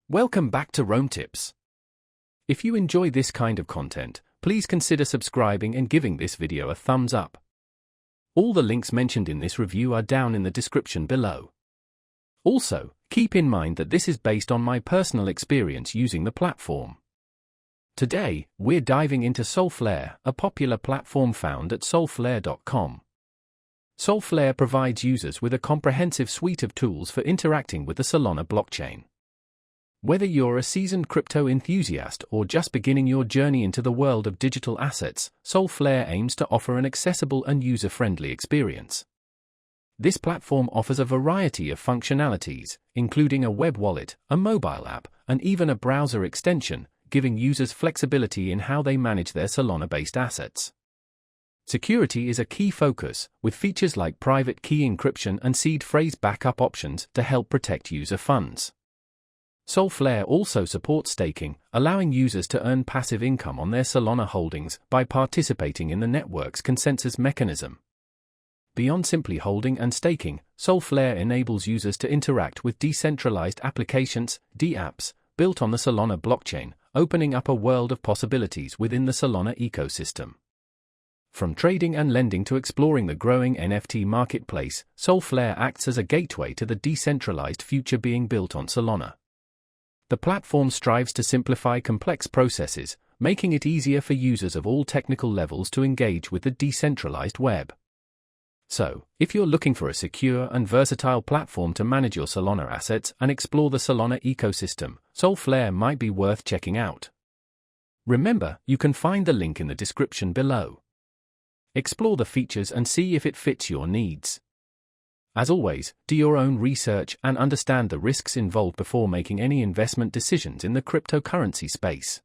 Welcome back to Rome Tips. If you enjoy this kind of content, please consider subscribing and giving this video a thumbs up. All the links mentioned in this review are down in the description below. Also, keep in mind that this is based on my personal experience using the platform. Today, we're diving into Solflare, a popular platform found at solflare.com. Solflare provides users with a comprehensive suite of tools for interacting with the Solana blockchain. Whether you're a seasoned crypto enthusiast or just beginning your journey into the world of digital assets, Solflare aims to offer an accessible and user-friendly experience. This platform offers a variety of functionalities, including a web wallet, a mobile app, and even a browser extension, giving users flexibility in how they manage their Solana-based assets. Security is a key focus, with features like private key encryption and seed phrase backup options to help protect user funds. Solflare also supports staking, allowing users to earn passive income on their Solana holdings by participating in the network's consensus mechanism. Beyond simply holding and staking, Solflare enables users to interact with decentralized applications, dApps, built on the Solana blockchain, opening up a world of possibilities within the Solana ecosystem. From trading and lending to exploring the growing NFT marketplace, Solflare acts as a gateway to the decentralized future being built on Solana. The platform strives to simplify complex processes, making it easier for users of all technical levels to engage with the decentralized web. So, if you're looking for a secure and versatile platform to manage your Solana assets and explore the Solana ecosystem, Solflare might be worth checking out. Remember, you can find the link in the description below. Explore the features and see if it fits your needs. As always, do your own research and understand the risks involved before making any investment decisions in the cryptocurrency space.